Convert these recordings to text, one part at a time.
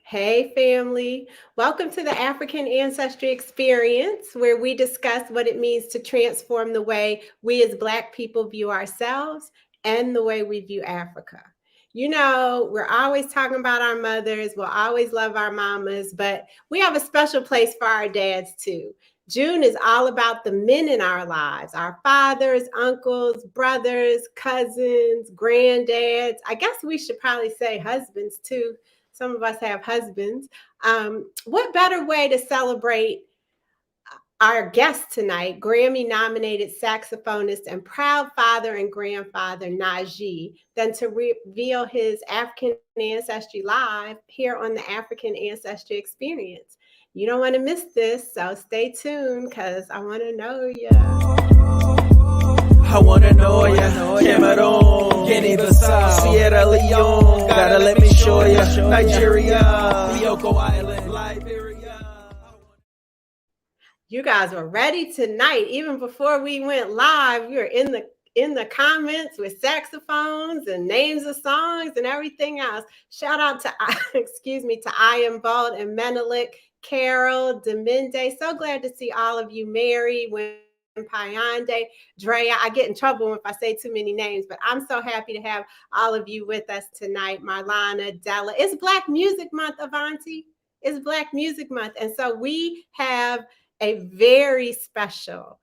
Hey, family. Welcome to the African Ancestry Experience, where we discuss what it means to transform the way we as Black people view ourselves and the way we view Africa. You know, we're always talking about our mothers, we'll always love our mamas, but we have a special place for our dads too. June is all about the men in our lives, our fathers, uncles, brothers, cousins, granddads. I guess we should probably say husbands too. Some of us have husbands. What better way to celebrate our guest tonight, Grammy-nominated saxophonist and proud father and grandfather Najee, than to reveal his African ancestry live here on the African Ancestry Experience? You don't want to miss this, so stay tuned because I want to know you. I wanna know ya, Cameroon, Guinea-Bissau, Sierra Leone, gotta let me show ya, Nigeria, Bioko Island, Liberia. You guys were ready tonight. Even before we went live, we were in the comments with saxophones and names of songs and everything else. Shout out to to I Am Bold and Menelik, Carol, Deminde. So glad to see all of you. Mary, Payande, Drea. I get in trouble if I say too many names, but I'm so happy to have all of you with us tonight. Marlana, Della. It's Black Music Month, Avanti. It's Black Music Month. And so we have a very special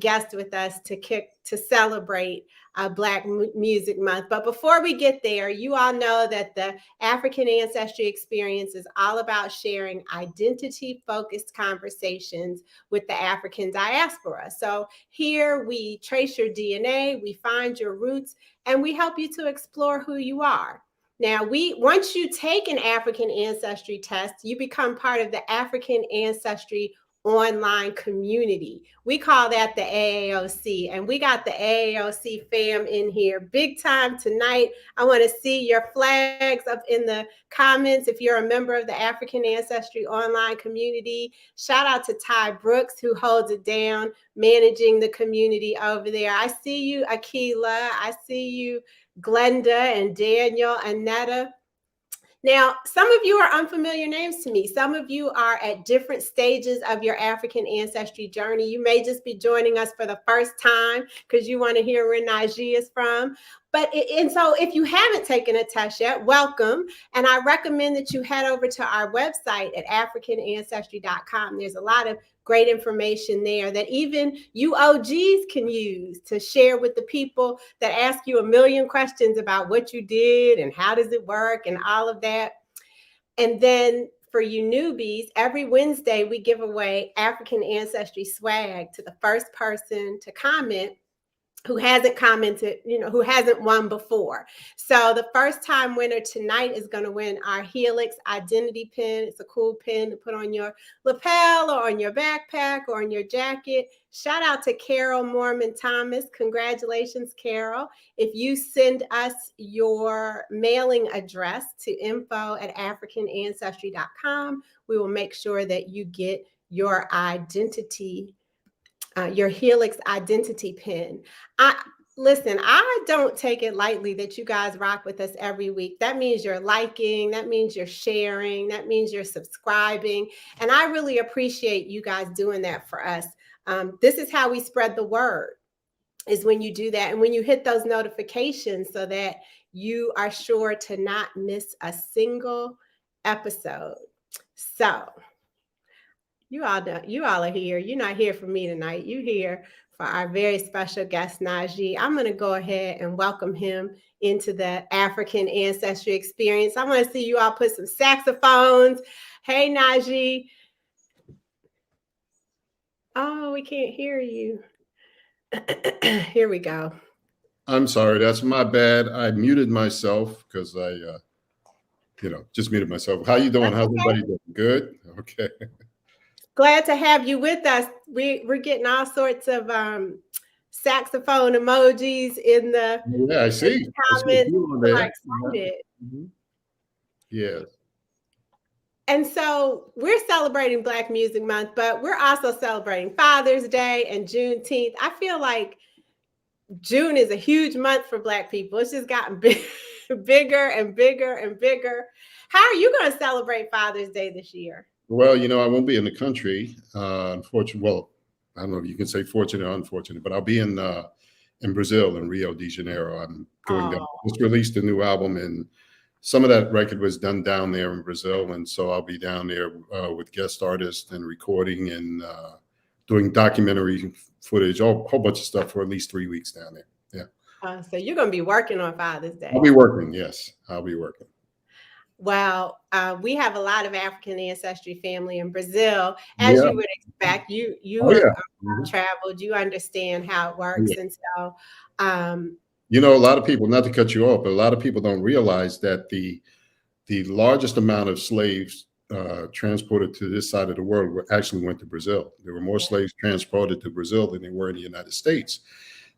guest with us to celebrate Black Music Month. But before we get there, you all know that the African Ancestry Experience is all about sharing identity-focused conversations with the African diaspora. So here we trace your DNA, we find your roots, and we help you to explore who you are. Now, once you take an African ancestry test, you become part of the African Ancestry online community. We call that the AAOC, and we got the AAOC fam in here big time tonight. I want to see your flags up in the comments if you're a member of the African Ancestry online community. Shout out to Ty Brooks, who holds it down, managing the community over there. I see you, Akila. I see you, Glenda and Daniel and Netta. Now, some of you are unfamiliar names to me. Some of you are at different stages of your African ancestry journey. You may just be joining us for the first time because you want to hear where Najee is from. And so if you haven't taken a test yet, welcome. And I recommend that you head over to our website at africanancestry.com. There's a lot of great information there that even you OGs can use to share with the people that ask you a million questions about what you did and how does it work and all of that. And then for you newbies, every Wednesday we give away African Ancestry swag to the first person to comment who hasn't commented, who hasn't won before. So the first time winner tonight is going to win our Helix identity pin. It's a cool pin to put on your lapel or on your backpack or on your jacket. Shout out to Carol Mormon Thomas. Congratulations, Carol. If you send us your mailing address to info@africanancestry.com, we will make sure that you get your identity your Helix identity pin. Listen, I don't take it lightly that you guys rock with us every week. That means you're liking, that means you're sharing, that means you're subscribing. And I really appreciate you guys doing that for us. This is how we spread the word, is when you do that and when you hit those notifications so that you are sure to not miss a single episode. So you all are here. You're not here for me tonight. You're here for our very special guest, Najee. I'm going to go ahead and welcome him into the African Ancestry Experience. I want to see you all put some saxophones. Hey, Najee. Oh, we can't hear you. Here we go. I'm sorry. That's my bad. I muted myself because I, just muted myself. How you doing? How's everybody doing? Good? Okay. Glad to have you with us. We're getting all sorts of saxophone emojis in the I see. comments. People are excited. Mm-hmm. Yes. And so we're celebrating Black Music Month, but we're also celebrating Father's Day and Juneteenth. I feel like June is a huge month for Black people. It's just gotten big. bigger and bigger and bigger. How are you going to celebrate Father's Day this year? Well, I won't be in the country, unfortunately. Well, I don't know if you can say fortunate or unfortunate, but I'll be in Brazil, in Rio de Janeiro. I'm going down. Just released a new album, and some of that record was done down there in Brazil, and so I'll be down there with guest artists and recording and doing documentary footage, a whole bunch of stuff for at least 3 weeks down there. Yeah. So you're going to be working on Father's Day. I'll be working. Yes, I'll be working. Well, we have a lot of African ancestry family in Brazil, as you would expect. You traveled, you understand how it works, and so a lot of people, not to cut you off, but a lot of people don't realize that the largest amount of slaves transported to this side of the world actually went to Brazil. There were more slaves transported to Brazil than there were in the United States,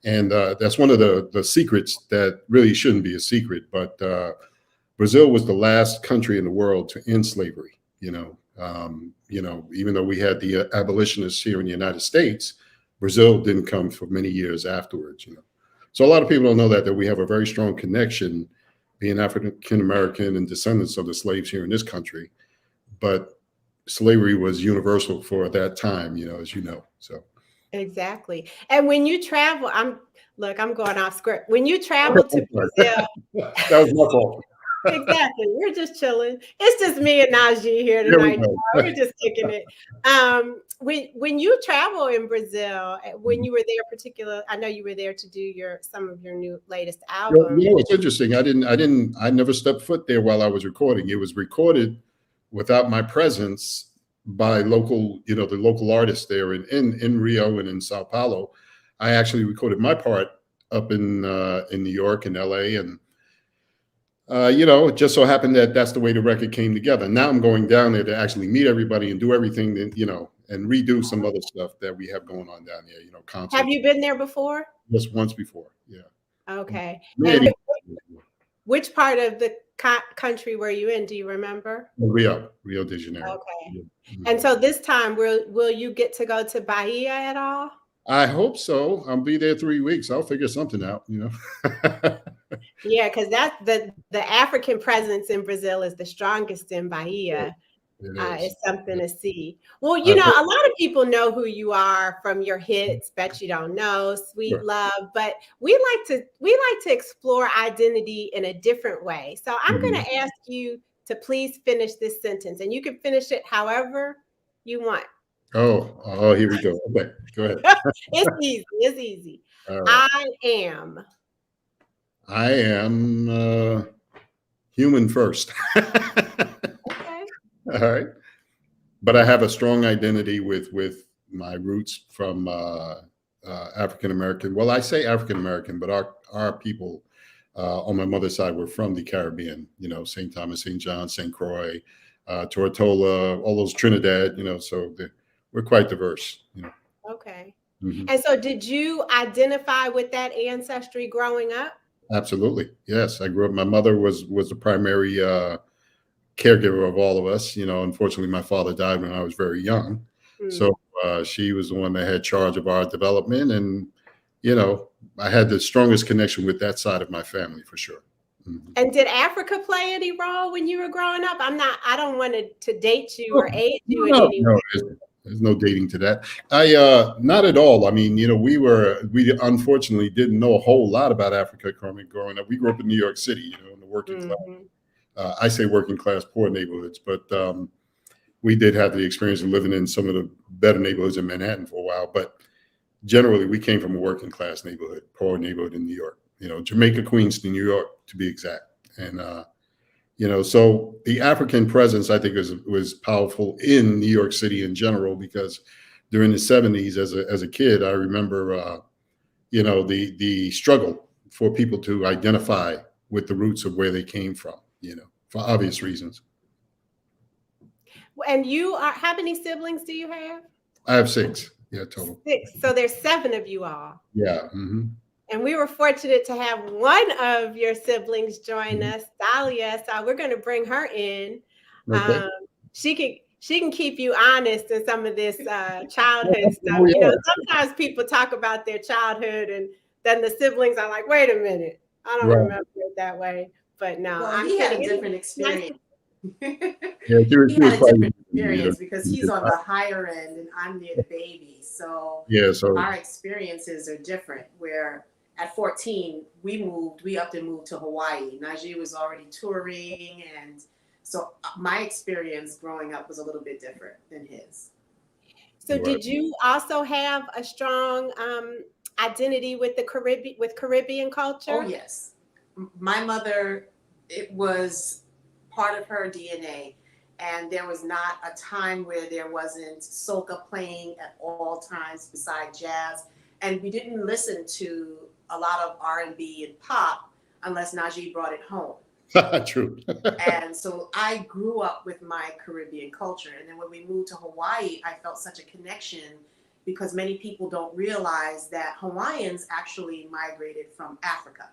and that's one of the secrets that really shouldn't be a secret, but. Brazil was the last country in the world to end slavery. Even though we had the abolitionists here in the United States, Brazil didn't come for many years afterwards. So a lot of people don't know that we have a very strong connection, being African American and descendants of the slaves here in this country. But slavery was universal for that time, as you know. So exactly. And when you travel, I'm going off script. When you travel to Brazil, that was my fault. Exactly. We're just chilling. It's just me and Najee here tonight. We're just kicking it. When you travel in Brazil, when you were there, I know you were there to do some of your latest album. It's interesting. I never stepped foot there while I was recording. It was recorded without my presence by the local artists there in Rio and in Sao Paulo. I actually recorded my part up in New York and LA, and it just so happened that that's the way the record came together. Now I'm going down there to actually meet everybody and do everything that, and redo some other stuff that we have going on down there, concerts. Have you been there before? Just once before. Yeah. Okay. And which part of the country were you in? Do you remember? Rio de Janeiro. Okay. Mm-hmm. And so this time, will you get to go to Bahia at all? I hope so. I'll be there 3 weeks. I'll figure something out, Yeah, because that's the African presence in Brazil is the strongest in Bahia. It's something to see. Well, a lot of people know who you are from your hits, Bet You Don't Know, Sweet Love, but we like to explore identity in a different way. So I'm going to ask you to please finish this sentence, and you can finish it however you want. Oh, here we go. Okay, go ahead. It's easy. Right. I am human first. Okay. All right. But I have a strong identity with my roots from African American. Well, I say African American, but our people on my mother's side were from the Caribbean, St. Thomas, St. John, St. Croix, Tortola, all those Trinidad, so we're quite diverse. Okay. Mm-hmm. And so did you identify with that ancestry growing up? Absolutely. Yes. I grew up, my mother was the primary caregiver of all of us. Unfortunately, my father died when I was very young. Mm. So she was the one that had charge of our development. And, I had the strongest connection with that side of my family for sure. Mm-hmm. And did Africa play any role when you were growing up? I don't want to date you or age you in any way. There's no dating to that. Not at all. I mean, we unfortunately didn't know a whole lot about Africa growing up. We grew up in New York City, in the working class. I say working class, poor neighborhoods, but we did have the experience of living in some of the better neighborhoods in Manhattan for a while. But generally, we came from a working class neighborhood, poor neighborhood in New York. Jamaica, Queens to New York, to be exact. And so the African presence, I think, was powerful in New York City in general, because during the 70s, as a kid, I remember, the struggle for people to identify with the roots of where they came from, for obvious reasons. And how many siblings do you have? I have 6. Yeah, total. 6. So there's 7 of you all. Yeah. Mm-hmm. And we were fortunate to have one of your siblings join us, Dahlia. So we're going to bring her in. Okay. She can keep you honest in some of this childhood stuff. Sometimes people talk about their childhood, and then the siblings are like, "Wait a minute, I don't remember it that way." But no, Well, I'm he had a kidding. different experience. Yeah, He was had a quite different you know, experience because he's on the higher end and I'm near the baby. So yeah, so our experiences are different. Where at 14, we upped and moved to Hawaii. Najee was already touring. And so my experience growing up was a little bit different than his. So right. did you also have a strong identity with the Caribbean culture? Oh, yes. My mother, it was part of her DNA. And there was not a time where there wasn't soca playing at all times beside jazz. And we didn't listen to a lot of R&B and pop unless Najee brought it home. True. And so I grew up with my Caribbean culture. And then when we moved to Hawaii, I felt such a connection because many people don't realize that Hawaiians actually migrated from Africa.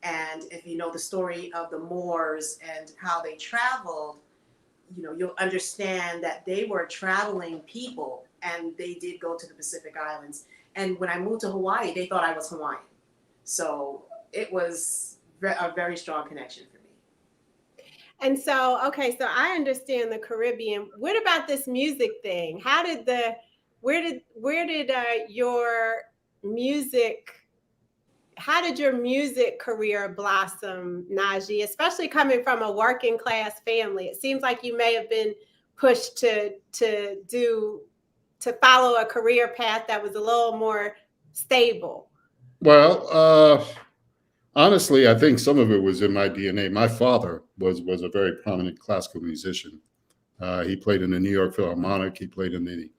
And if you know the story of the Moors and how they traveled, you know, you'll understand that they were traveling people and they did go to the Pacific Islands. And when I moved to Hawaii, they thought I was Hawaiian. So it was a very strong connection for me. And so, okay, so I understand the Caribbean. What about this music thing? Where did your music, how did your music career blossom, Najee, especially coming from a working class family? It seems like you may have been pushed to follow a career path that was a little more stable. Well, honestly, I think some of it was in my DNA. My father was a very prominent classical musician. He played in the New York Philharmonic. He played in the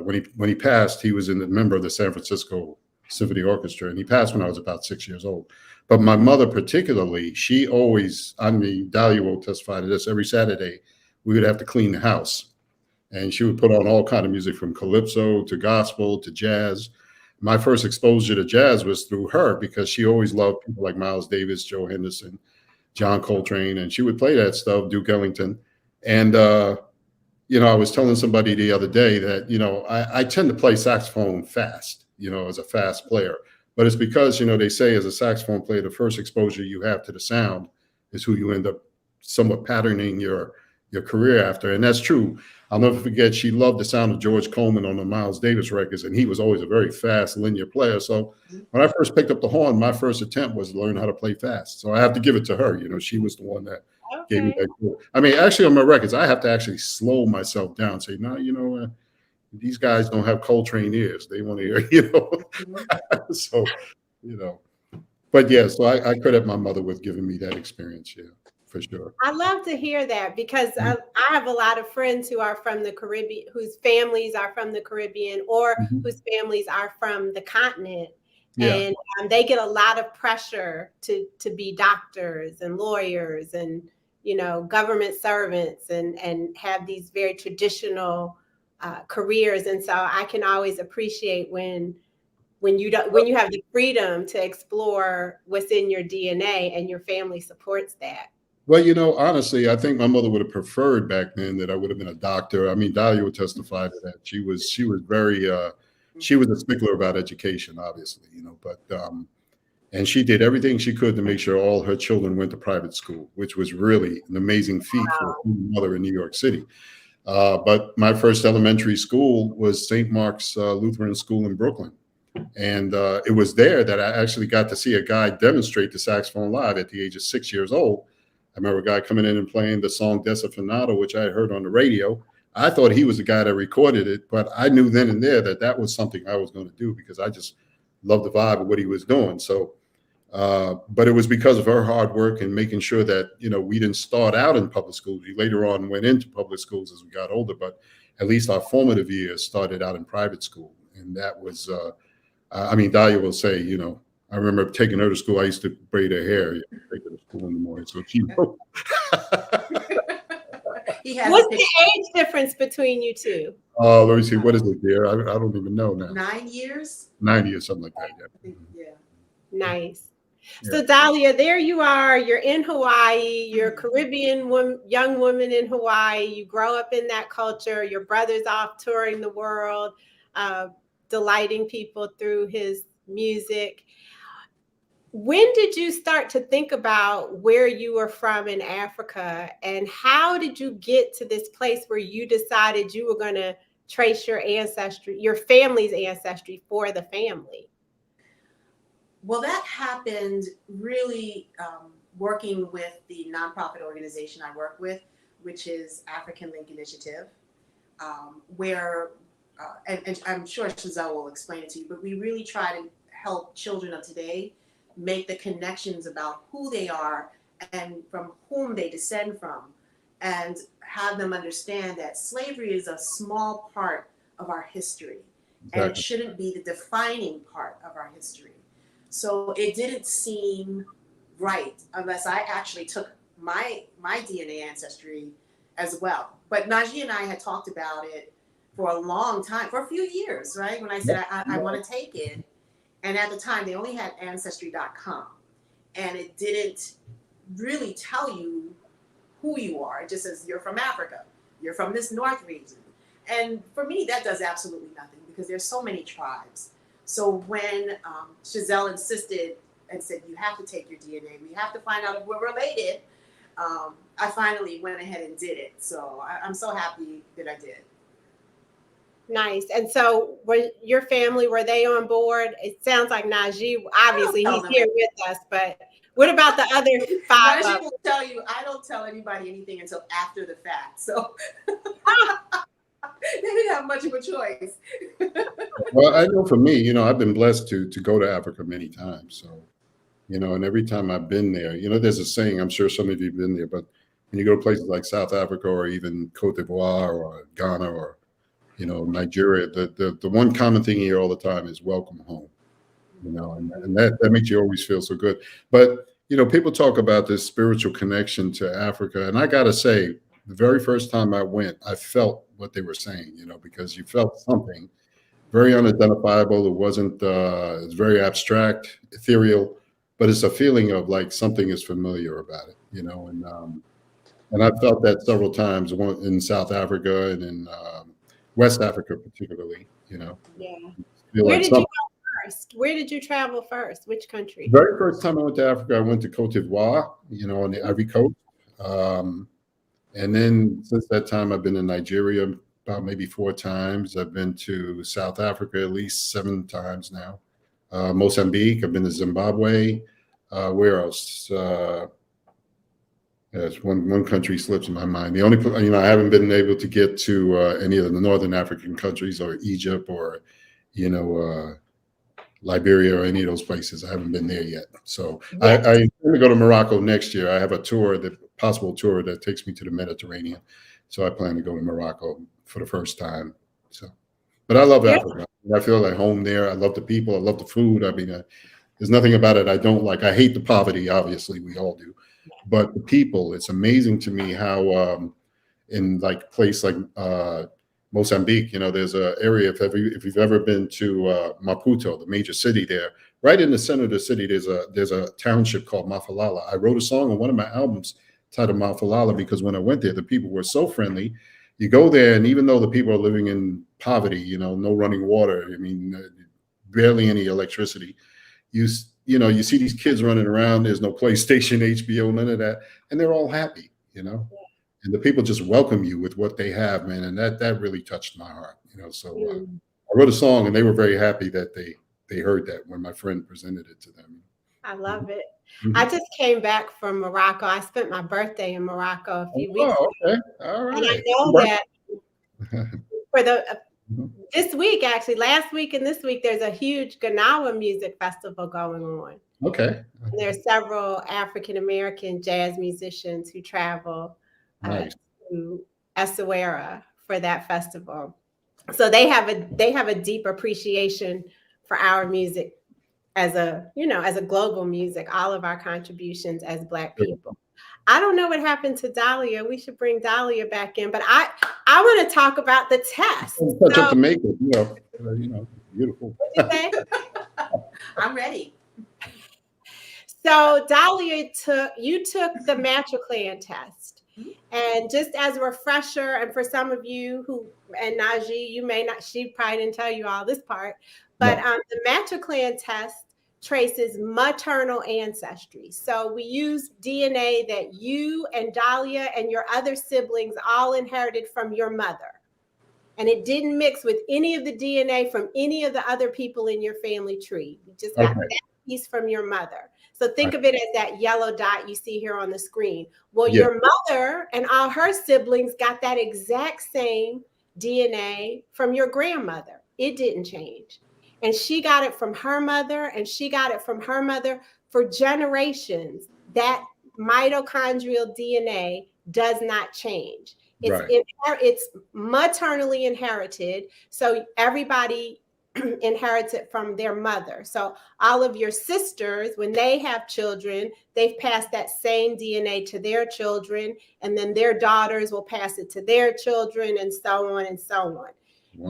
when he passed, he was a member of the San Francisco Symphony Orchestra, and he passed when I was about 6 years old. But my mother particularly, she always, I mean, Dahlia will testify to this, every Saturday, we would have to clean the house. And she would put on all kind of music from calypso to gospel to jazz. My first exposure to jazz was through her because she always loved people like Miles Davis, Joe Henderson, John Coltrane, and she would play that stuff, Duke Ellington. And, you know, I was telling somebody the other day that, you know, I tend to play saxophone fast, you know, as a fast player. But it's because, you know, they say as a saxophone player, the first exposure you have to the sound is who you end up somewhat patterning your career after. And that's true. I'll never forget, she loved the sound of George Coleman on the Miles Davis records, and he was always a very fast linear player. So when I first picked up the horn, my first attempt was to learn how to play fast. So I have to give it to her. You know, she was the one that gave me that cool. I mean, actually on my records, I have to actually slow myself down, say, no, you know, these guys don't have Coltrane ears. They want to hear, you know. So, you know, but yeah, so I credit my mother with giving me that experience. Yeah, for sure. I love to hear that because I have a lot of friends who are from the Caribbean, whose families are from the Caribbean or whose families are from the continent. Yeah. And they get a lot of pressure to be doctors and lawyers and, you know, government servants and have these very traditional careers. And so I can always appreciate when you have the freedom to explore what's in your DNA and your family supports that. Well, you know, honestly, I think my mother would have preferred back then that I would have been a doctor. I mean, Dahlia would testify to that. She was very she was a stickler about education, obviously, you know, but and she did everything she could to make sure all her children went to private school, which was really an amazing feat for a mother in New York City. But my first elementary school was St. Mark's Lutheran School in Brooklyn. And it was there that I actually got to see a guy demonstrate the saxophone live at the age of 6 years old. I remember a guy coming in and playing the song Desafinado, which I had heard on the radio. I thought he was the guy that recorded it, but I knew then and there that that was something I was going to do because I just loved the vibe of what he was doing. So, but it was because of her hard work and making sure that, you know, we didn't start out in public schools. We later on went into public schools as we got older, but at least our formative years started out in private school. And that was, I mean, Dahlia will say, you know, I remember taking her to school. I used to braid her hair, take her to school in the morning. So she What's the age difference between you two? Let me see. What is it, dear? I don't even know now. 9 years? 90 or something like that. Yeah. Yeah. Nice. Yeah. So Dahlia, there you are. You're in Hawaii. You're a Caribbean young woman in Hawaii. You grow up in that culture. Your brother's off touring the world, delighting people through his music. When did you start to think about where you were from in Africa, and how did you get to this place where you decided you were going to trace your ancestry, your family's ancestry for the family? Well, that happened really working with the nonprofit organization I work with, which is African Link Initiative, where, and I'm sure Chazelle will explain it to you, but we really try to help children of today make the connections about who they are and from whom they descend from, and have them understand that slavery is a small part of our history. Exactly. And it shouldn't be the defining part of our history. So it didn't seem right unless I actually took my DNA ancestry as well. But Najee and I had talked about it for a long time, for a few years, right? When I said I want to take it. And at the time, they only had ancestry.com. And it didn't really tell you who you are. It just says you're from Africa. You're from this North region. And for me, that does absolutely nothing because there's so many tribes. So when Chazelle insisted and said, you have to take your DNA, we have to find out if we're related, I finally went ahead and did it. So I'm so happy that I did. Nice. And so were your family, were they on board? It sounds like Najee, obviously he's here with us, but what about the other five? Najee will tell you, I don't tell anybody anything until after the fact. So they didn't have much of a choice. Well, I know for me, I've been blessed to go to Africa many times. So, and every time I've been there, there's a saying, I'm sure some of you have been there, but when you go to places like South Africa or even Cote d'Ivoire or Ghana or Nigeria, the one common thing you hear all the time is welcome home, and that makes you always feel so good. But, people talk about this spiritual connection to Africa. And I got to say, the very first time I went, I felt what they were saying, because you felt something very unidentifiable. It wasn't, it's very abstract, ethereal, but it's a feeling of like something is familiar about it, and I felt that several times in South Africa and in West Africa, particularly, Yeah. Where did you go first? Where did you travel first? Which country? The very first time I went to Africa, I went to Cote d'Ivoire, on the Ivory Coast. And then since that time, I've been in Nigeria about maybe 4 times. I've been to South Africa at least 7 times now. Mozambique, I've been to Zimbabwe. Where else? Yes, one country slips in my mind. The only, I haven't been able to get to any of the northern African countries or Egypt or, Liberia or any of those places. I haven't been there yet. So I intend to go to Morocco next year. I have a possible tour that takes me to the Mediterranean. So I plan to go to Morocco for the first time. So, but I love Africa. I feel at home there. I love the people. I love the food. I mean, there's nothing about it I don't like. I hate the poverty. Obviously, we all do. But the people, it's amazing to me how in like a place like Mozambique, there's an area, if you've ever been to Maputo, the major city there, right in the center of the city, there's a township called Mafalala. I wrote a song on one of my albums titled Mafalala because when I went there, the people were so friendly. You go there, and even though the people are living in poverty, no running water, barely any electricity, you see these kids running around. There's no PlayStation, HBO, none of that, and they're all happy, And the people just welcome you with what they have, man, and that really touched my heart, So I wrote a song, and they were very happy that they heard that when my friend presented it to them. I love it. I just came back from Morocco. I spent my birthday in Morocco a few weeks ago. Okay, all right. And I know that for this week, actually, last week and this week, there's a huge Ganawa music festival going on. Okay. And there are several African-American jazz musicians who travel to Essaouira for that festival. So they have a deep appreciation for our music as a global music, all of our contributions as Black people. I don't know what happened to Dahlia. We should bring Dahlia back in, but I want to talk about the test. Touch up the makeup, beautiful. What'd you say? I'm ready. So Dahlia took the Matriclan test. And just as a refresher, and for some of you and Najee, you may not, she probably didn't tell you all this part, but the Matriclan test traces maternal ancestry. So we use DNA that you and Dahlia and your other siblings all inherited from your mother. And it didn't mix with any of the DNA from any of the other people in your family tree. You just got that piece from your mother. So think of it as that yellow dot you see here on the screen. Well, your mother and all her siblings got that exact same DNA from your grandmother. It didn't change. And she got it from her mother, and she got it from her mother for generations. That mitochondrial DNA does not change. It's maternally inherited. So everybody inherits it from their mother. So all of your sisters, when they have children, they've passed that same DNA to their children, and then their daughters will pass it to their children, and so on and so on.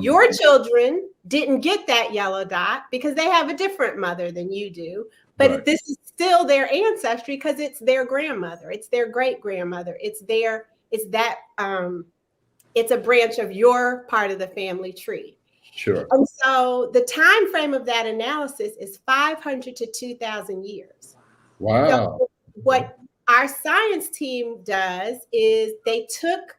Your children didn't get that yellow dot because they have a different mother than you do, but this is still their ancestry because it's their grandmother, it's their great grandmother, it's a branch of your part of the family tree. Sure. And so the time frame of that analysis is 500 to 2,000 years. Wow. So what our science team does is they took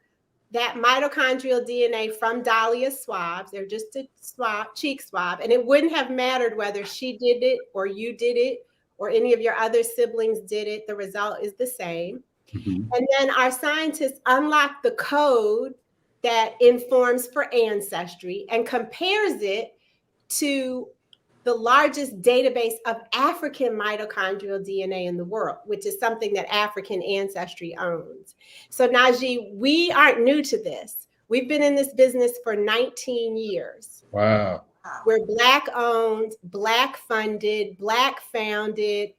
that mitochondrial DNA from Dahlia's swabs. They're just a swab, cheek swab, and it wouldn't have mattered whether she did it or you did it or any of your other siblings did it. The result is the same. And then our scientists unlock the code that informs for ancestry and compares it to the largest database of African mitochondrial DNA in the world, which is something that African Ancestry owns. So Najee, we aren't new to this. We've been in this business for 19 years. Wow. We're Black owned, Black funded, Black founded.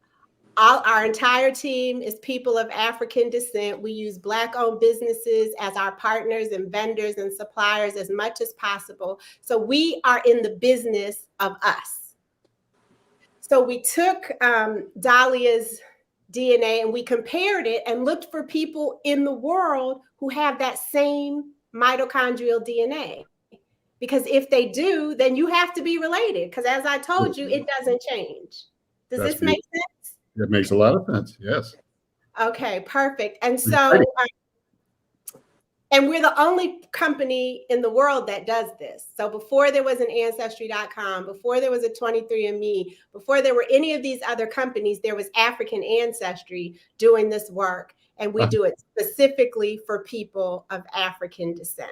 Our entire team is people of African descent. We use Black owned businesses as our partners and vendors and suppliers as much as possible. So we are in the business of us. So we took Dahlia's DNA and we compared it and looked for people in the world who have that same mitochondrial DNA. Because if they do, then you have to be related. Because as I told you, it doesn't change. Does this make sense? It makes a lot of sense. Yes. Okay, perfect. And so, and we're the only company in the world that does this. So before there was an Ancestry.com, before there was a 23andMe, before there were any of these other companies, there was African Ancestry doing this work. And we do it specifically for people of African descent.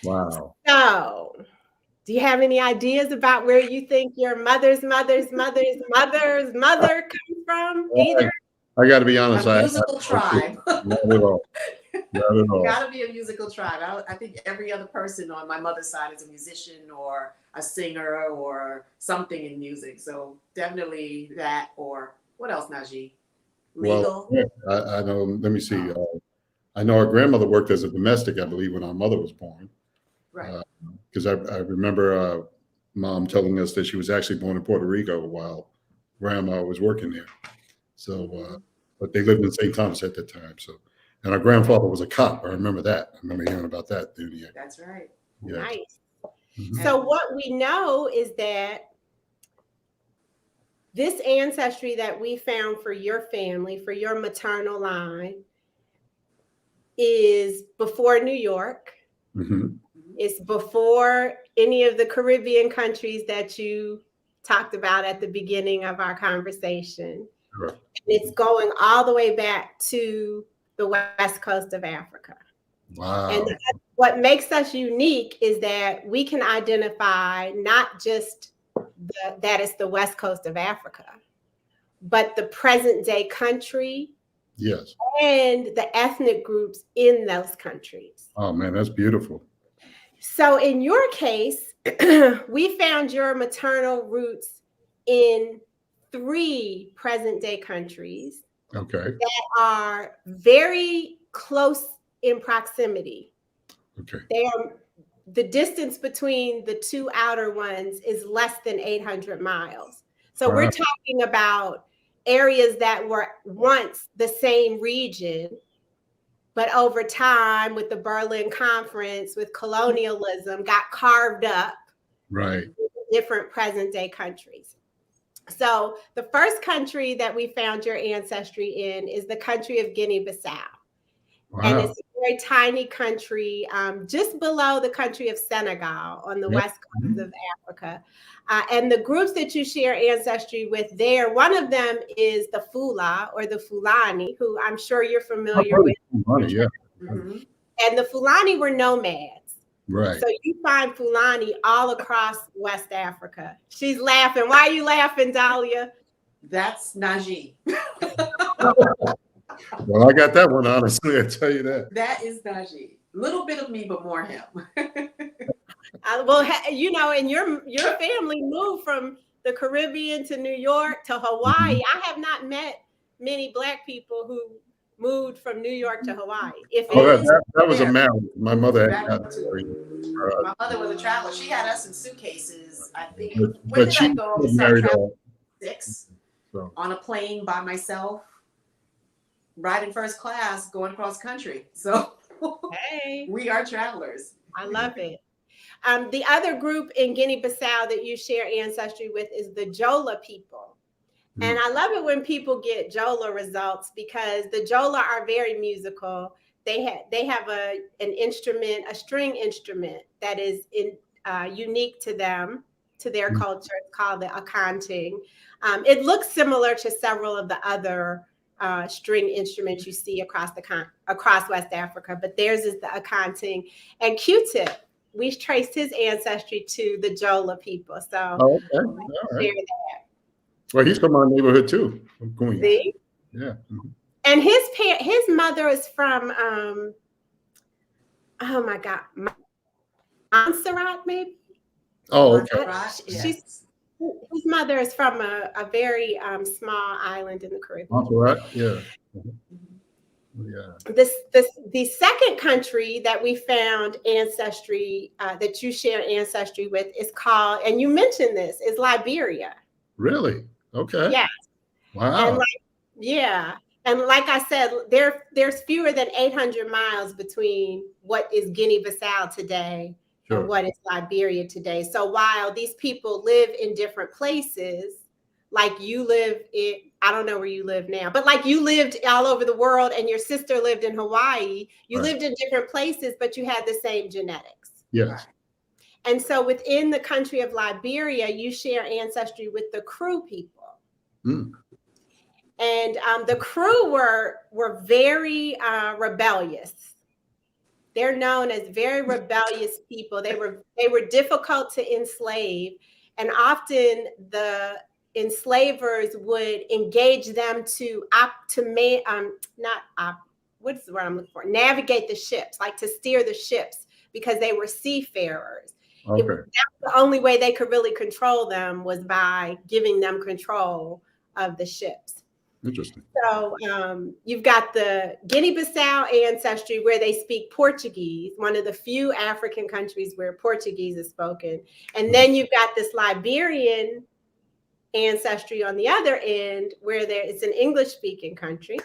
Wow. So, do you have any ideas about where you think your mother's mother comes from? Either? I got to be honest. A musical tribe. Not at all. Not at all. Gotta be a musical tribe. I think every other person on my mother's side is a musician or a singer or something in music. So definitely that. Or what else, Najee? Legal. Well, I know. Let me see. I know our grandmother worked as a domestic, I believe, when our mother was born. Right. Because I remember Mom telling us that she was actually born in Puerto Rico while Grandma was working there. So, but they lived in St. Thomas at that time. So, and our grandfather was a cop. I remember that. I remember hearing about that. That's right. Yeah. Nice. So what we know is that this ancestry that we found for your family, for your maternal line, is before New York. It's before any of the Caribbean countries that you talked about at the beginning of our conversation. Right. It's going all the way back to the west coast of Africa. Wow. And what makes us unique is that we can identify not just that it's the west coast of Africa, but the present day country. Yes. And the ethnic groups in those countries. Oh man, that's beautiful. So in your case, we found your maternal roots in 3 present day countries. Okay. That are very close in proximity. Okay. The distance between the 2 outer ones is less than 800 miles. So we're talking about areas that were once the same region, but over time with the Berlin Conference, with colonialism, got carved up. Right. Different present day countries. So the first country that we found your ancestry in is the country of Guinea-Bissau. Wow. And it's a very tiny country, just below the country of Senegal on the west coast of Africa. And the groups that you share ancestry with there, one of them is the Fula or the Fulani, who I'm sure you're familiar with. Fulani, yeah. Mm-hmm. And the Fulani were nomads. Right. So you find Fulani all across West Africa. She's laughing. Why are you laughing, Dahlia? That's Najee. Well, I got that one, honestly, I tell you that. That is Najee. Little bit of me, but more him. Well, you know, and your family moved from the Caribbean to New York to Hawaii. I have not met many Black people who moved from New York to Hawaii. If that was a marriage. My mother had gotten married. My mother was a traveler. She had us in suitcases. I think. But she was married off. 6 So. on a plane by myself, riding first class, going across country. So hey, we are travelers. I love it. The other group in Guinea-Bissau that you share ancestry with is the Jola people. And I love it when people get Jola results because the Jola are very musical. They have an instrument, a string instrument that is unique to them, to their culture. It's called the akanting. It looks similar to several of the other string instruments you see across West Africa, but theirs is the akanting. And Q-Tip, we traced his ancestry to the Jola people. So okay. All right. Well, he's from our neighborhood too. Queens. See? Yeah. And his mother is from oh my God, Montserrat, maybe. Oh, okay. His mother is from a very small island in the Caribbean. Montserrat, yeah. Yeah. The second country that we found ancestry that you share ancestry with is called, and you mentioned this, is Liberia. Really? Okay. Yes. Wow. And and like I said, there's fewer than 800 miles between what is Guinea-Bissau today and what is Liberia today. So while these people live in different places, like you live in, I don't know where you live now, but like you lived all over the world and your sister lived in Hawaii, you lived in different places, but you had the same genetics. Yes. And so within the country of Liberia, you share ancestry with the Kru people. And the Kru were very rebellious. They're known as very rebellious people. They were difficult to enslave, and often the enslavers would engage them navigate the ships, like to steer the ships, because they were seafarers. Okay. That's the only way they could really control them was by giving them control of the ships. Interesting. So you've got the Guinea-Bissau ancestry where they speak Portuguese, one of the few African countries where Portuguese is spoken. And then you've got this Liberian ancestry on the other end where it's an English-speaking country.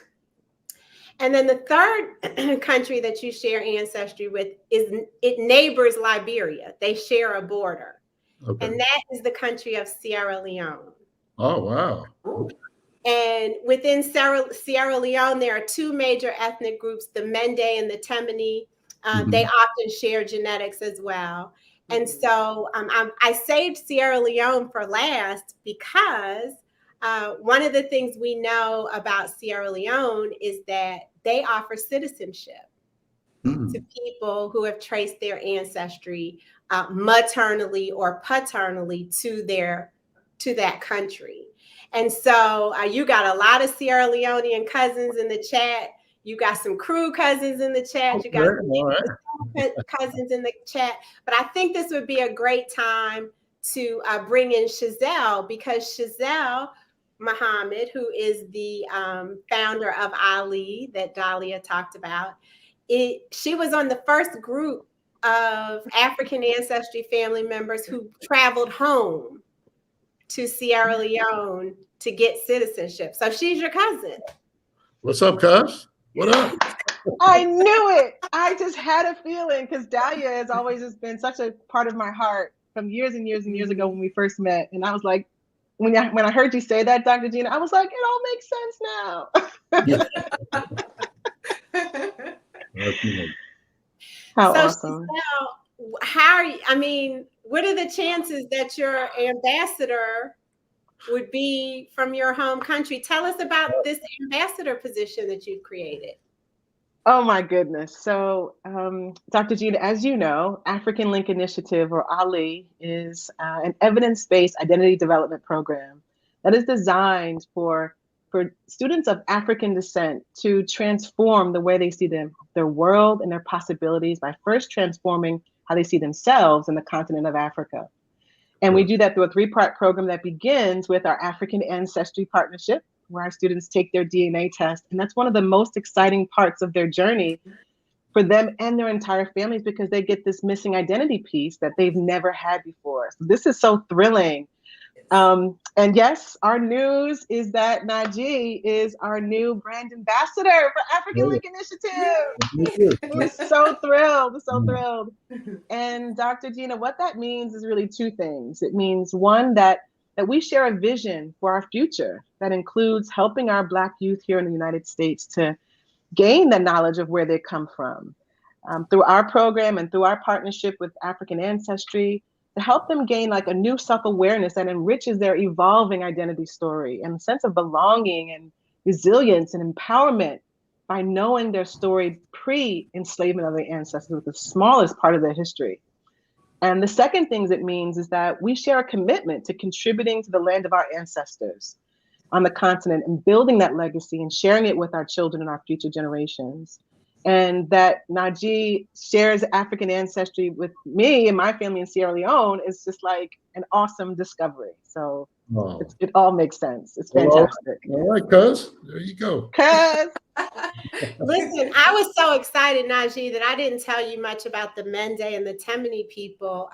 And then the third country that you share ancestry with it neighbors Liberia. They share a border. Okay. And that is the country of Sierra Leone. Oh, wow. Ooh. And within Sierra Leone, there are two major ethnic groups, the Mende and the Temini. They often share genetics as well. And so I saved Sierra Leone for last because one of the things we know about Sierra Leone is that they offer citizenship to people who have traced their ancestry maternally or paternally to that country. And so you got a lot of Sierra Leonean cousins in the chat. You got some Kru cousins in the chat. You got some cousins in the chat. But I think this would be a great time to bring in Chazelle, because Chazelle Muhammad, who is the founder of Ali that Dahlia talked about, she was on the first group of African Ancestry family members who traveled home to Sierra Leone to get citizenship. So she's your cousin. What's up, cuz? What up? I knew it. I just had a feeling, because Dahlia has always just been such a part of my heart from years and years and years ago when we first met. And I was like, when I heard you say that, Dr. Gina, I was like, it all makes sense now. How So awesome. Giselle, how are you, I mean, what are the chances that your ambassador would be from your home country? Tell us about this ambassador position that you've created. Oh my goodness. So, Dr. Gina, as you know, African Link Initiative, or ALI, is an evidence-based identity development program that is designed for students of African descent to transform the way they see their world and their possibilities by first transforming how they see themselves in the continent of Africa. And we do that through a 3-part program that begins with our African Ancestry Partnership, where our students take their DNA test. And that's one of the most exciting parts of their journey for them and their entire families, because they get this missing identity piece that they've never had before. So this is so thrilling. And yes, our news is that Najee is our new brand ambassador for African Link Initiative. We're so thrilled, so thrilled. And Dr. Gina, what that means is really 2 things. It means, one, that we share a vision for our future that includes helping our Black youth here in the United States to gain the knowledge of where they come from. Through our program and through our partnership with African Ancestry, to help them gain like a new self-awareness that enriches their evolving identity story and a sense of belonging and resilience and empowerment by knowing their story pre-enslavement of their ancestors with the smallest part of their history. And the second thing it means is that we share a commitment to contributing to the land of our ancestors on the continent and building that legacy and sharing it with our children and our future generations. And that Najee shares African ancestry with me and my family in Sierra Leone is just like an awesome discovery. So it all makes sense. It's fantastic. All right, cuz. There you go. Cuz. Listen, I was so excited, Najee, that I didn't tell you much about the Mende and the Temini people.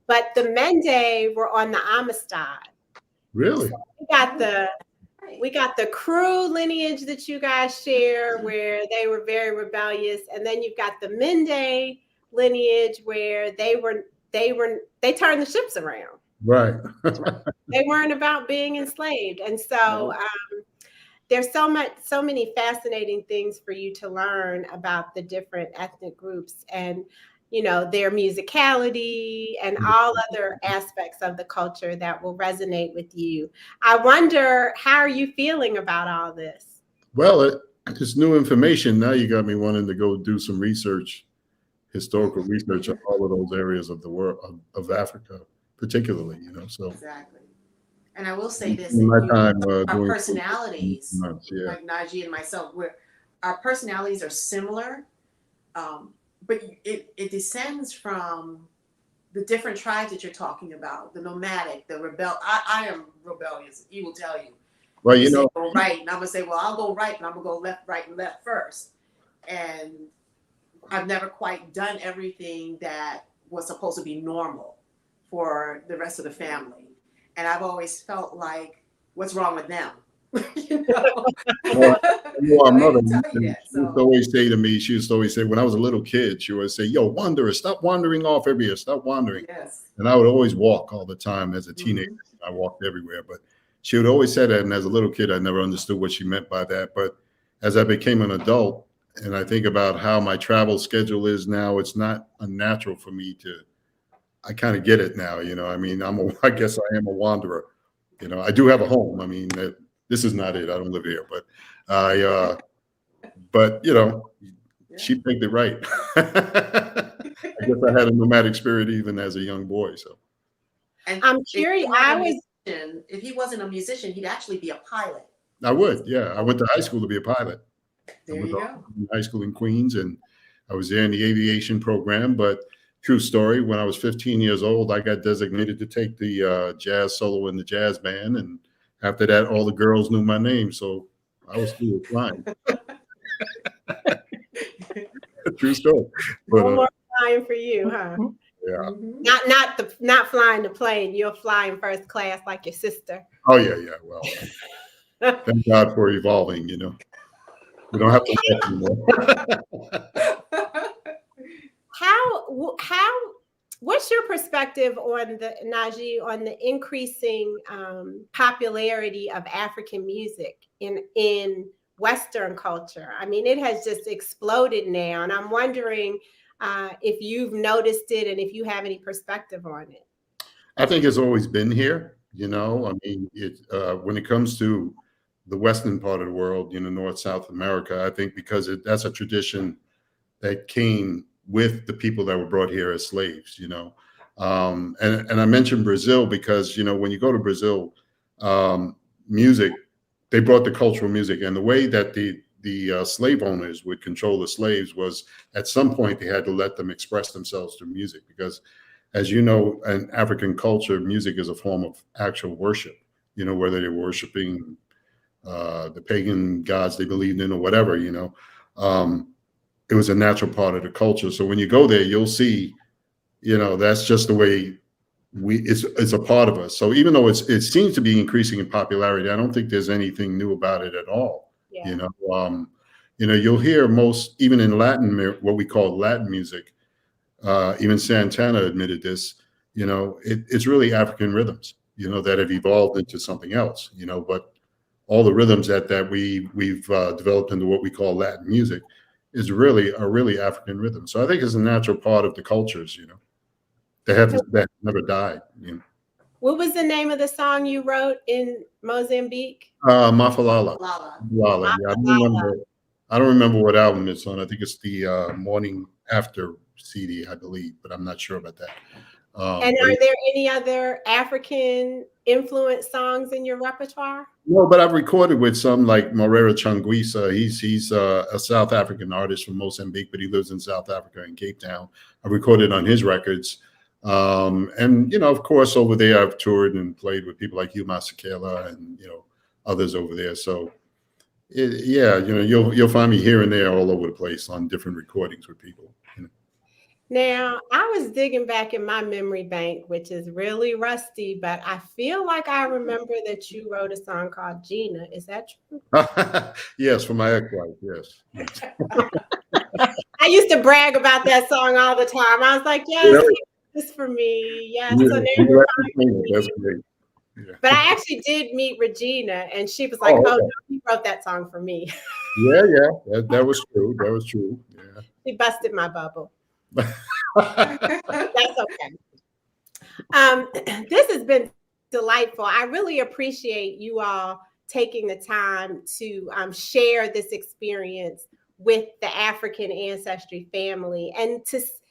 But the Mende were on the Amistad. Really? So we got the Crew lineage that you guys share, where they were very rebellious, and then you've got the Mende lineage where they turned the ships around. Right. They weren't about being enslaved, and so there's so many fascinating things for you to learn about the different ethnic groups and, you know, their musicality and all other aspects of the culture that will resonate with you. I wonder, how are you feeling about all this? Well, it's new information. Now you got me wanting to go do some research, historical research on all of those areas of the world, of Africa, particularly, you know, so. Exactly. And I will say this, our personalities, like Najee and myself, our personalities are similar, but it descends from the different tribes that you're talking about, the nomadic, the I am rebellious, he will tell you. Well, you know, go right, and I'm gonna say, well, I'll go right, and I'm gonna go left, right, and left first. And I've never quite done everything that was supposed to be normal for the rest of the family. And I've always felt like, what's wrong with them? You know? Well, our mother used to always say to me, she used to always say, when I was a little kid, she would say, yo, wanderer, stop wandering off every year, stop wandering. Yes. And I would always walk all the time as a teenager. I walked everywhere, but she would always say that. And as a little kid, I never understood what she meant by that. But as I became an adult, and I think about how my travel schedule is now, it's not unnatural for me I kind of get it now, you know. I mean, I guess I am a wanderer. You know, I do have a home. I mean, this is not it. I don't live here, but you know, she picked it right. I guess I had a nomadic spirit even as a young boy. So, and I'm curious. If he wasn't a musician, he'd actually be a pilot. I would, yeah. I went to high school to be a pilot. There you go. High school in Queens, and I was there in the aviation program, but. True story. When I was 15 years old, I got designated to take the jazz solo in the jazz band. And after that, all the girls knew my name. So I was still flying. True story. But, no more flying for you, huh? Yeah. Not flying the plane. You're flying first class like your sister. Oh, yeah. Well, thank God for evolving, you know. We don't have to walk anymore. What What's your perspective on the Najee on the increasing popularity of African music in Western culture? I mean, it has just exploded now, and I'm wondering if you've noticed it and if you have any perspective on it. I think it's always been here. You know, I mean, when it comes to the Western part of the world, you know, North, South America, I think because that's a tradition that came with the people that were brought here as slaves, you know. And I mentioned Brazil because, you know, when you go to Brazil, music, they brought the cultural music, and the way that the slave owners would control the slaves was at some point they had to let them express themselves through music, because as you know, in African culture, music is a form of actual worship, you know, whether they're worshiping the pagan gods they believed in or whatever, you know. It was a natural part of the culture. So when you go there, you'll see, you know, that's just the way it's a part of us. So even though it seems to be increasing in popularity, I don't think there's anything new about it at all. Yeah. You know, you'll hear even in Latin, what we call Latin music, even Santana admitted this, you know, it's really African rhythms, you know, that have evolved into something else, you know, but all the rhythms that we've developed into what we call Latin music are really African rhythms. So I think it's a natural part of the cultures, you know, that never died. You know. What was the name of the song you wrote in Mozambique? Mafalala. Mafalala. Yeah, I don't remember what album it's on. I think it's the Morning After CD, I believe, but I'm not sure about that. And are there any other African influenced songs in your repertoire? No, but I've recorded with some, like Morera Changuisa. He's a South African artist from Mozambique, but he lives in South Africa in Cape Town. I've recorded on his records. And, you know, of course, over there, I've toured and played with people like Hugh Masekela and, you know, others over there. So, yeah, you know, you'll find me here and there all over the place on different recordings with people. You know. Now, I was digging back in my memory bank, which is really rusty, but I feel like I remember that you wrote a song called Gina. Is that true? Yes, for my ex-wife, yes. I used to brag about that song all the time. I was like, yes, really? This is for me. Yes. Yeah, so that's great. Yeah. But I actually did meet Regina, and she was like, no, you wrote that song for me. Yeah, that was true. That was true. Yeah. She busted my bubble. That's okay. This has been delightful. I really appreciate you all taking the time to share this experience with the African Ancestry family, and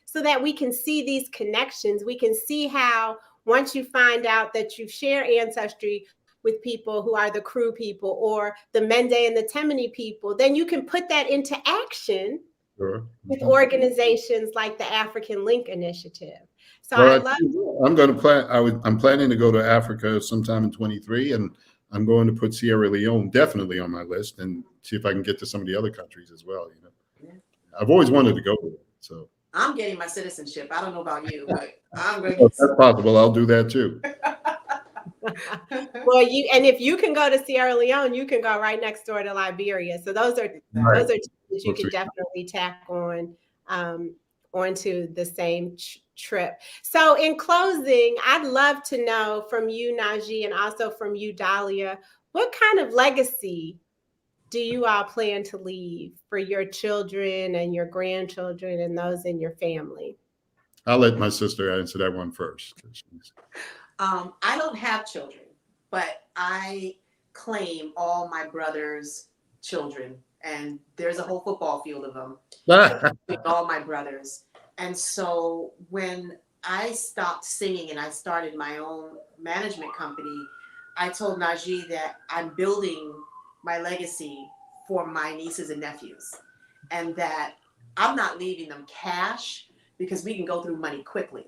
so that we can see these connections. We can see how once you find out that you share ancestry with people who are the Kru people or the Mende and the Temini people, then you can put that into action. Sure. With organizations like the African Link Initiative. So well, I'm planning to go to Africa sometime in 23, and I'm going to put Sierra Leone definitely on my list and see if I can get to some of the other countries as well. You know, yeah. I've always wanted to go there. So I'm getting my citizenship. I don't know about you, but I'm going to. That's possible. I'll do that too. Well, if you can go to Sierra Leone, you can go right next door to Liberia. So those are two that you can definitely tack on onto the same trip. So in closing, I'd love to know from you, Najee, and also from you, Dahlia, what kind of legacy do you all plan to leave for your children and your grandchildren and those in your family? I'll let my sister answer that one first. I don't have children, but I claim all my brother's children, and there's a whole football field of them. With all my brothers. And so when I stopped singing and I started my own management company, I told Najee that I'm building my legacy for my nieces and nephews, and that I'm not leaving them cash because we can go through money quickly.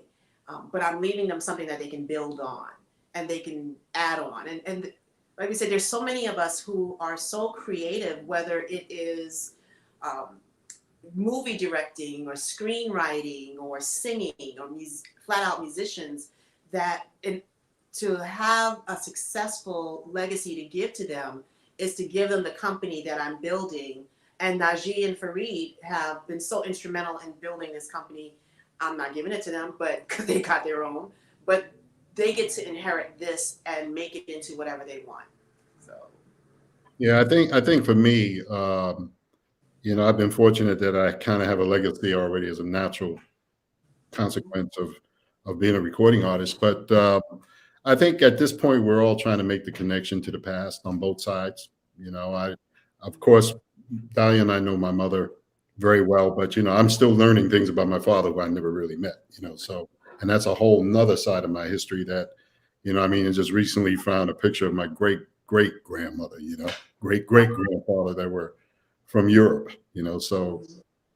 But I'm leaving them something that they can build on and they can add on. And like we said, there's so many of us who are so creative, whether it is movie directing or screenwriting or singing or flat out musicians, that to have a successful legacy to give to them is to give them the company that I'm building. And Najee and Fareed have been so instrumental in building this company. I'm not giving it to them, but because they got their own, but they get to inherit this and make it into whatever they want. So yeah, I think for me, you know, I've been fortunate that I kind of have a legacy already as a natural consequence of being a recording artist. But I think at this point, we're all trying to make the connection to the past on both sides. You know, of course, Dahlia and I know my mother very well, but, you know, I'm still learning things about my father who I never really met, you know, so, and that's a whole nother side of my history that, you know, I mean, I just recently found a picture of my great grandmother, you know, great grandfather that were from Europe, you know, so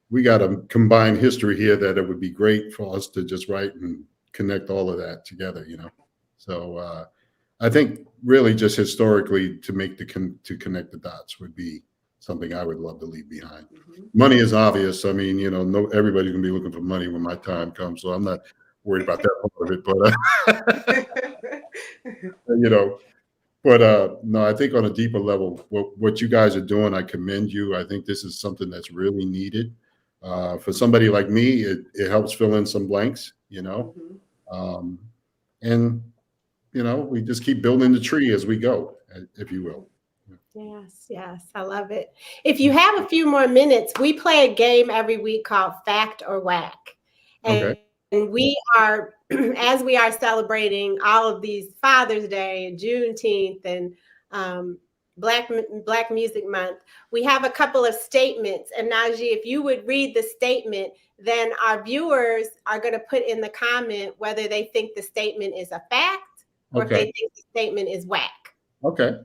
we got a combined history here that it would be great for us to just write and connect all of that together, you know. So I think really just historically to make to connect the dots would be something I would love to leave behind. Money is obvious. I mean, you know, everybody's gonna be looking for money when my time comes, so I'm not worried about that part of it. But you know, but no, I think on a deeper level, what you guys are doing, I commend you. I think this is something that's really needed. For somebody like me, it helps fill in some blanks, you know. And you know, we just keep building the tree as we go, if you will. Yes, I love it. If you have a few more minutes, we play a game every week called Fact or Whack. And we are, as we are celebrating all of these Father's Day and Juneteenth and Black Music Month, we have a couple of statements. And Najee, if you would read the statement, then our viewers are going to put in the comment whether they think the statement is a fact or if they think the statement is whack. Okay.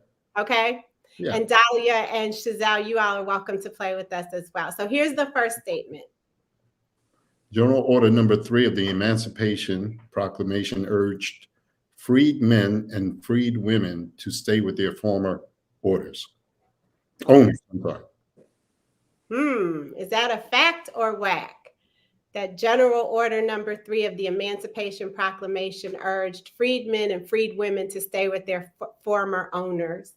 Yeah. And Dahlia and Chazelle, you all are welcome to play with us as well. So here's the first statement. General Order Number 3 of the Emancipation Proclamation urged freed men and freed women to stay with their former orders. Only, I'm sorry. Is that a fact or whack? That General Order Number 3 of the Emancipation Proclamation urged freed men and freed women to stay with their former owners.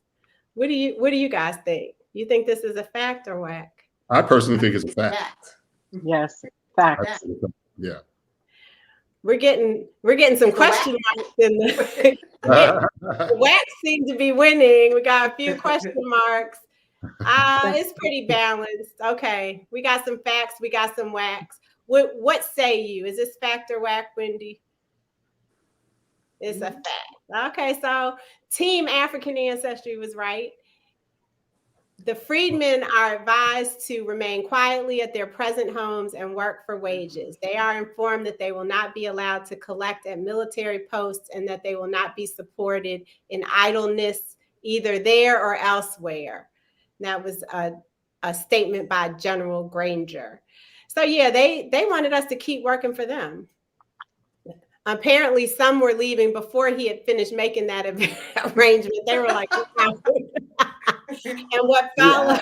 What do you guys think? You think this is a fact or whack? I personally think it's a fact. Yes, fact. Yeah. We're getting some question marks in the whack seem to be winning. We got a few question marks. It's pretty balanced. Okay, we got some facts, we got some whacks. What say you? Is this fact or whack, Wendy? It's a fact. Okay, so Team African Ancestry was right. The freedmen are advised to remain quietly at their present homes and work for wages. They are informed that they will not be allowed to collect at military posts and that they will not be supported in idleness either there or elsewhere. That was a statement by General Granger. So yeah, they wanted us to keep working for them. Apparently, some were leaving before he had finished making that arrangement. They were like, and what followed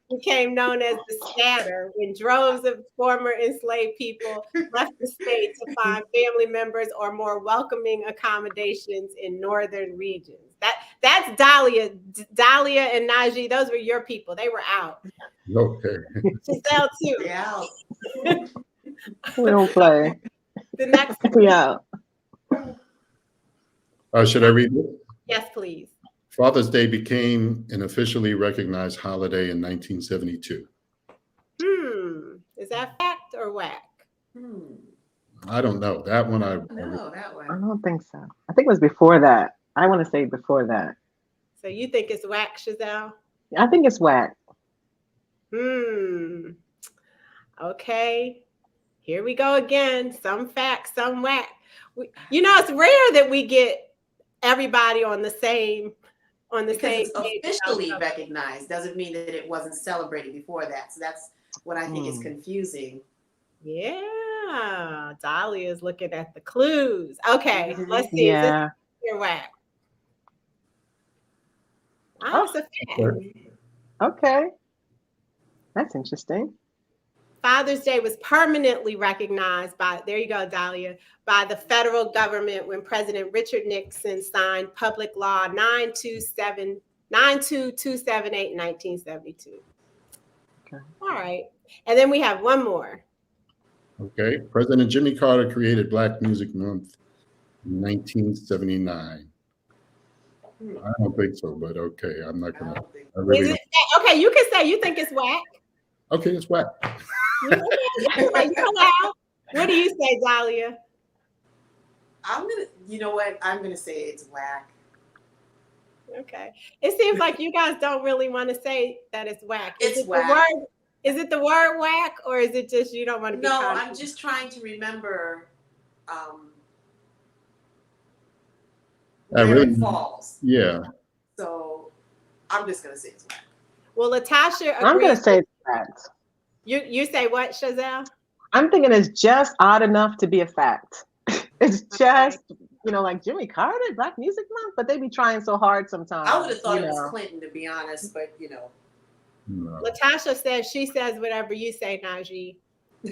became known as the scatter, when droves of former enslaved people left the state to find family members or more welcoming accommodations in northern regions. That's Dahlia and Najee. Those were your people. They were out. Okay. Chazelle too. Yeah. We don't play. The next. Yeah. Should I read it? Yes, please. Father's Day became an officially recognized holiday in 1972. Is that fact or whack? I don't know. That one No, that one. I don't think so. I think it was before that. I want to say before that. So you think it's whack, Chazelle? I think it's whack. Okay. Here we go again. Some facts, some whack. It's rare that we get everybody on the same same it's officially recognized doesn't mean that it wasn't celebrated before that. So that's what I think is confusing. Yeah. Dahlia is looking at the clues. Okay. Let's see. Yeah. Is this your whack? It's a fact. Okay. That's interesting. Father's Day was permanently recognized there you go, Dahlia, by the federal government when President Richard Nixon signed Public Law 92278 in 1972. Okay. All right. And then we have one more. Okay. President Jimmy Carter created Black Music Month in 1979. I don't think so, but okay. I'm not going to. Is it, okay, you can say you think it's whack. Okay, it's whack. You're allowed. What do you say, Dahlia? You know what? I'm gonna say it's whack. Okay. It seems like you guys don't really want to say that it's whack. It's whack. Is it the word whack, or is it just you don't want to be? No, I'm just trying to remember where it falls. Yeah. So I'm just gonna say it's whack. Well, Latasha, I'm gonna say it's fact. You say what, Chazelle? I'm thinking it's just odd enough to be a fact. It's just, like Jimmy Carter, Black Music Month, but they be trying so hard sometimes. I would have thought it was Clinton, to be honest, but No. Latasha says she says whatever you say, Najee.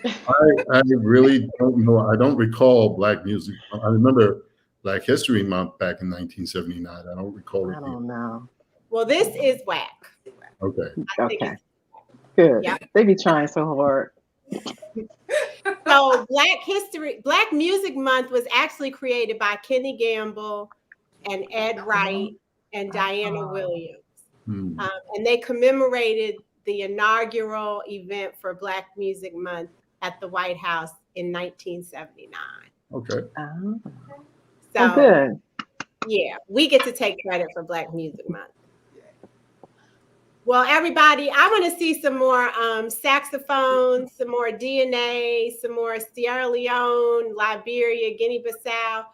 I really don't know. I don't recall Black Music. I remember Black History Month back in 1979. I don't recall it. I don't know. Well, this is whack. Okay. Okay. Good. Yeah. They be trying so hard. So Black Music Month was actually created by Kenny Gamble and Ed Wright and Diana Williams. And they commemorated the inaugural event for Black Music Month at the White House in 1979. Okay. So good. Yeah, we get to take credit for Black Music Month. Well, everybody, I want to see some more saxophones, some more DNA, some more Sierra Leone, Liberia, Guinea-Bissau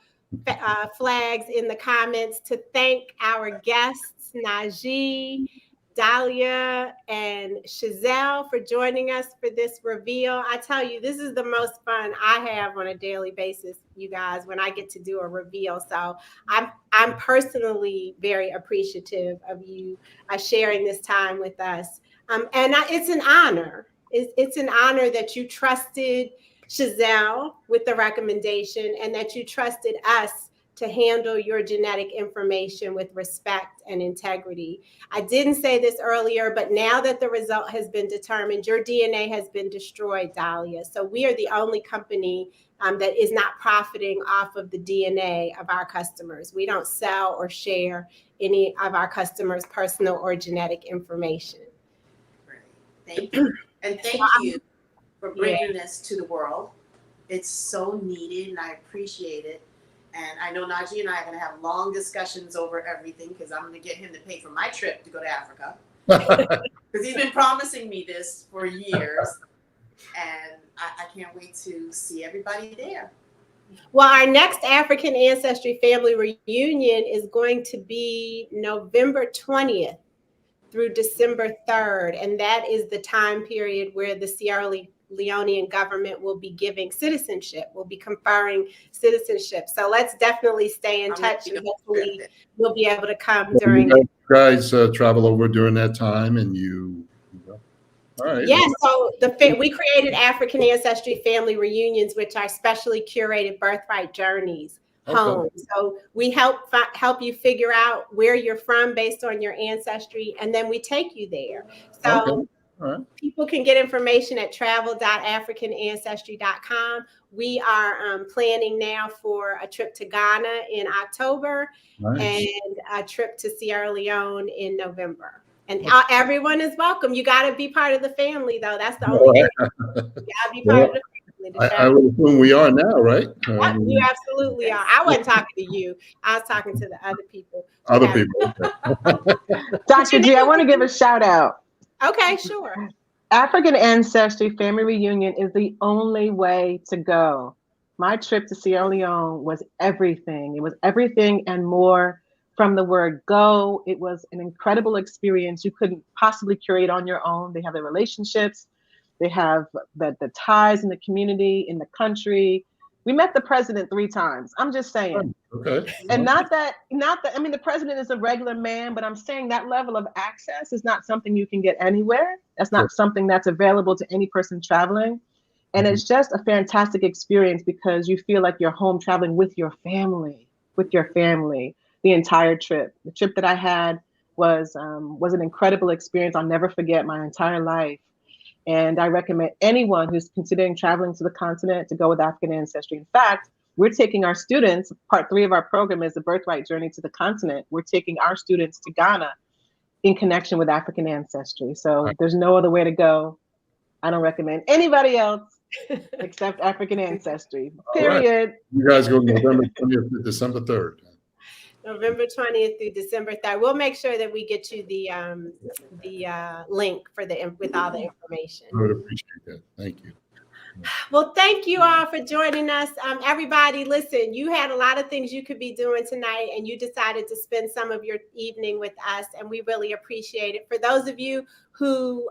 flags in the comments to thank our guests, Najee, Dahlia, and Chazelle for joining us for this reveal. I tell you, this is the most fun I have on a daily basis, you guys, when I get to do a reveal. So I'm personally very appreciative of you sharing this time with us. It's an honor. It's an honor that you trusted Chazelle with the recommendation and that you trusted us to handle your genetic information with respect and integrity. I didn't say this earlier, but now that the result has been determined, your DNA has been destroyed, Dahlia. So we are the only company that is not profiting off of the DNA of our customers. We don't sell or share any of our customers' personal or genetic information. Great. Thank you. And thank you for bringing this to the world. It's so needed and I appreciate it. And I know Najee and I are going to have long discussions over everything because I'm going to get him to pay for my trip to go to Africa. Because he's been promising me this for years. And I can't wait to see everybody there. Well, our next African Ancestry Family Reunion is going to be November 20th through December 3rd. And that is the time period where the Sierra Leonean government will be giving citizenship, will be conferring citizenship. So let's definitely stay in touch and hopefully we'll be able to come during. You guys travel over during that time and all right. Yeah, so we created African Ancestry Family Reunions, which are specially curated birthright journeys home. So we help you figure out where you're from based on your ancestry, and then we take you there. So people can get information at travel.africanancestry.com. We are planning now for a trip to Ghana in October and a trip to Sierra Leone in November. And everyone is welcome. You got to be part of the family, though. That's the only thing. You got to be part of the family. I would assume we are now, right? You absolutely are. I wasn't talking to you. I was talking to the other people. Other people. Dr. G, I want to give a shout out. Okay, sure. African Ancestry Family Reunion is the only way to go. My trip to Sierra Leone was everything. It was everything and more. From the word go, it was an incredible experience you couldn't possibly curate on your own. They have the relationships, they have the ties in the community, in the country. We met the president 3 times. I'm just saying. Okay. And not that, I mean, the president is a regular man, but I'm saying that level of access is not something you can get anywhere. That's not something that's available to any person traveling. And it's just a fantastic experience because you feel like you're home traveling with your family, the entire trip. The trip that I had was an incredible experience I'll never forget my entire life. And I recommend anyone who's considering traveling to the continent to go with African Ancestry. In fact, we're taking our students, part 3 of our program is the Birthright Journey to the Continent. We're taking our students to Ghana in connection with African Ancestry. So there's no other way to go. I don't recommend anybody else except African Ancestry, period. Right. You guys go November 20th to December 3rd. November 20th through December 3rd. We'll make sure that we get you the link for with all the information. I would appreciate that. Thank you. Well, thank you all for joining us. Everybody, listen, you had a lot of things you could be doing tonight, and you decided to spend some of your evening with us, and we really appreciate it. For those of you who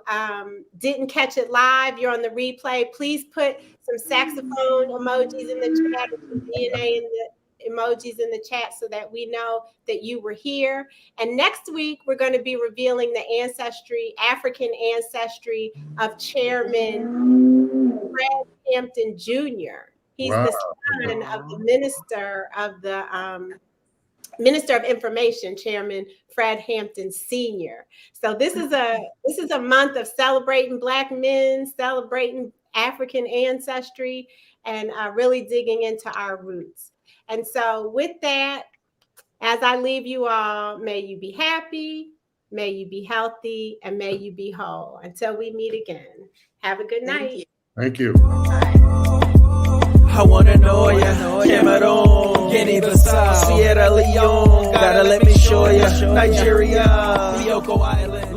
didn't catch it live, you're on the replay, please put some saxophone emojis in the chat, some DNA in the emojis in the chat so that we know that you were here. And next week, we're going to be revealing the African ancestry of Chairman Fred Hampton Jr. He's the son of the Minister of Information, Chairman Fred Hampton Sr. So this is a month of celebrating Black men, celebrating African ancestry, and really digging into our roots. And so with that, as I leave you all, may you be happy, may you be healthy, and may you be whole. Until we meet again. Have a good night. Thank you. I wanna know ya, Cameroon, Guinea-Bissau, Sierra Leone, gotta let me show ya, Nigeria, Bioko Island.